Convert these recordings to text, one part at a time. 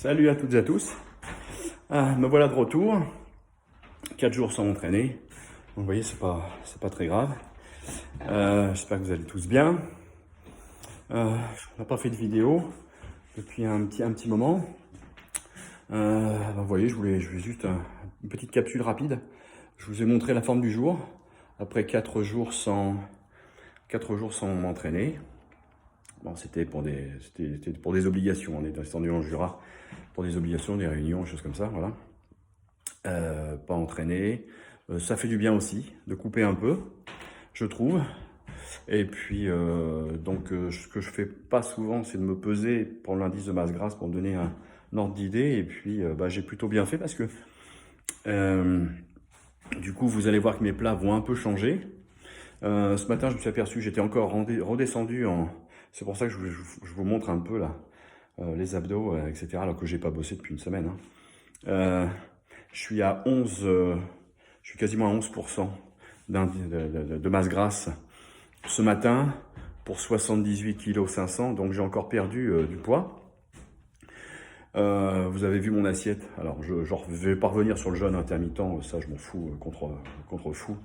Salut à toutes et à tous. Me voilà de retour. 4 jours sans m'entraîner. Donc, vous voyez, c'est pas très grave. J'espère que vous allez tous bien. On n'a pas fait de vidéo depuis un petit moment. Vous voyez, je voulais juste une petite capsule rapide. Je vous ai montré la forme du jour. Après 4 jours sans m'entraîner. Bon, c'était pour des obligations. On est descendu en Jura pour des obligations, des réunions, des choses comme ça, voilà. Pas entraîné. Ça fait du bien aussi de couper un peu, je trouve. Et puis, ce que je fais pas souvent, c'est de me peser pour l'indice de masse grasse pour me donner un ordre d'idée. Et puis, j'ai plutôt bien fait parce que, du coup, vous allez voir que mes plats vont un peu changer. Ce matin, je me suis aperçu que j'étais encore redescendu en... C'est pour ça que je vous montre un peu là, les abdos, etc. Alors que j'ai pas bossé depuis une semaine. Je suis à 11, je suis quasiment à 11% de masse grasse ce matin pour 78 kg 500. Donc j'ai encore perdu du poids. Vous avez vu mon assiette. Alors je vais pas revenir sur le jeûne intermittent. Ça je m'en fous contre fou.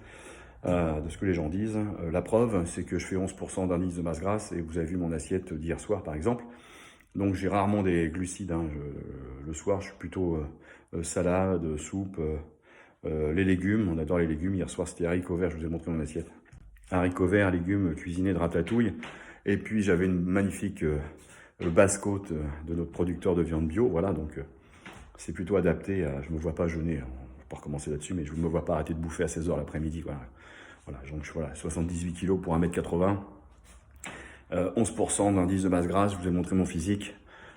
De ce que les gens disent. La preuve, c'est que je fais 11% d'indice de masse grasse et vous avez vu mon assiette d'hier soir par exemple. Donc j'ai rarement des glucides. Le soir, je suis plutôt salade, soupe, les légumes. On adore les légumes. Hier soir, c'était haricots verts. Je vous ai montré mon assiette. Haricots verts, légumes cuisinés de ratatouille. Et puis j'avais une magnifique basse-côte de notre producteur de viande bio. Voilà, donc c'est plutôt adapté. Je ne me vois pas jeûner. On va pas recommencer là-dessus, mais je ne me vois pas arrêter de bouffer à 16h l'après-midi. Voilà, donc voilà, 78 kg pour 1m80. 11% d'indice de masse grasse, je vous ai montré mon physique.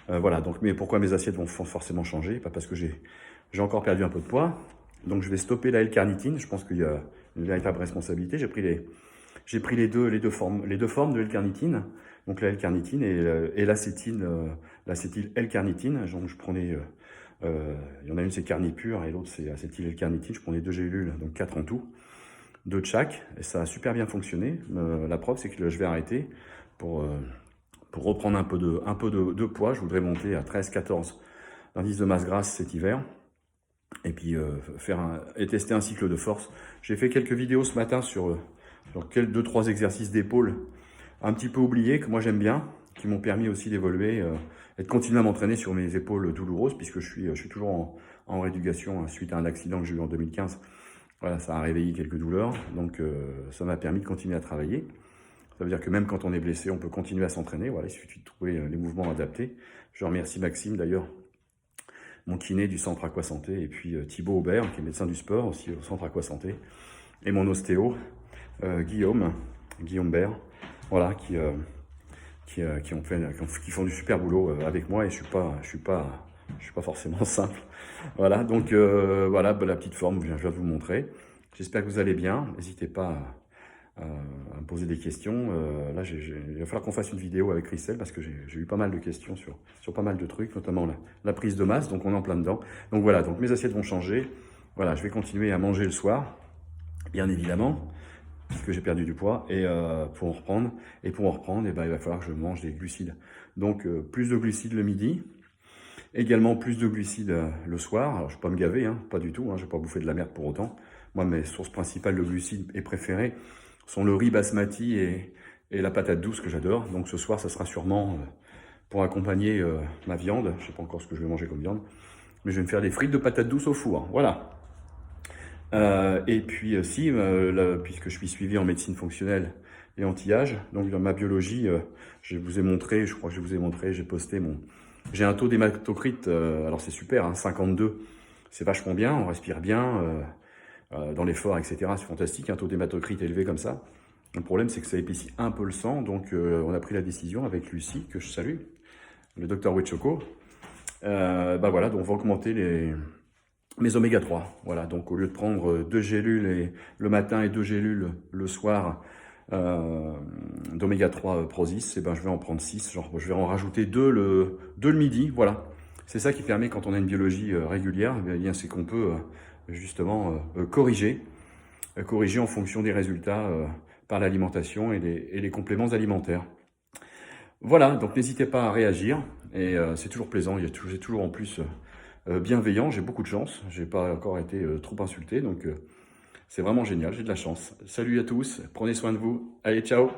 Voilà, donc mais pourquoi mes assiettes vont forcément changer? Pas parce que j'ai encore perdu un peu de poids. Donc je vais stopper la L-carnitine. Je pense qu'il y a une véritable responsabilité. J'ai pris les deux formes de L-carnitine. Donc la L-carnitine et l'acétyl L-carnitine. Donc je prenais, il y en a une c'est Carnipure et l'autre c'est acétyl L-carnitine. Je prenais 2 gélules, donc 4 en tout, 2 de chaque. Et ça a super bien fonctionné. La preuve c'est que je vais arrêter pour reprendre un peu de poids. Je voudrais monter à 13-14 d'indice de masse grasse cet hiver. Et puis tester un cycle de force. J'ai fait quelques vidéos ce matin sur 2-3 exercices d'épaule un petit peu oubliés, que moi j'aime bien, qui m'ont permis aussi d'évoluer et de continuer à m'entraîner sur mes épaules douloureuses, puisque je suis toujours en rééducation suite à un accident que j'ai eu en 2015. Voilà, ça a réveillé quelques douleurs, donc ça m'a permis de continuer à travailler. Ça veut dire que même quand on est blessé, on peut continuer à s'entraîner. Voilà, il suffit de trouver les mouvements adaptés. Je remercie Maxime d'ailleurs, mon kiné du centre Aqua Santé, et puis Thibaut Aubert, qui est médecin du sport aussi au centre Aqua Santé, et mon ostéo, Guillaume Bert, voilà, qui font du super boulot avec moi, et je suis pas forcément simple. Voilà, donc voilà, la petite forme, je viens de vous montrer. J'espère que vous allez bien. N'hésitez pas à me poser des questions. Là, il va falloir qu'on fasse une vidéo avec Christelle parce que j'ai eu pas mal de questions sur pas mal de trucs, notamment la prise de masse, donc on est en plein dedans. Donc voilà, donc mes assiettes vont changer. Voilà, je vais continuer à manger le soir, bien évidemment, puisque j'ai perdu du poids, et pour en reprendre, il va falloir que je mange des glucides. Donc plus de glucides le midi, également plus de glucides le soir. Alors je ne vais pas me gaver, pas du tout, je ne vais pas bouffer de la merde pour autant. Moi, mes sources principales de glucides et préférées sont le riz basmati et la patate douce que j'adore. Donc ce soir, ça sera sûrement pour accompagner ma viande. Je ne sais pas encore ce que je vais manger comme viande, mais je vais me faire des frites de patates douces au four. Voilà. Et puis puisque je suis suivi en médecine fonctionnelle et anti-âge, donc dans ma biologie, je vous ai montré, je crois que je vous ai montré, j'ai posté j'ai un taux d'hématocrite, alors c'est super, 52, c'est vachement bien, on respire bien, dans l'effort, etc. C'est fantastique, un taux d'hématocrite élevé comme ça. Le problème, c'est que ça épaissit un peu le sang, donc on a pris la décision avec Lucie, que je salue, le docteur Wetchoko, voilà, donc on va augmenter mes oméga 3. Voilà, donc au lieu de prendre 2 gélules le matin et 2 gélules le soir d'oméga 3 Prozis, je vais en prendre 6, je vais en rajouter 2 le midi, voilà. C'est ça qui permet, quand on a une biologie régulière, c'est qu'on peut justement corriger en fonction des résultats par l'alimentation et les compléments alimentaires. Voilà, donc n'hésitez pas à réagir. Et c'est toujours plaisant, j'ai toujours en plus bienveillant, j'ai beaucoup de chance. J'ai pas encore été trop insulté, donc c'est vraiment génial, j'ai de la chance. Salut à tous, prenez soin de vous. Allez, ciao!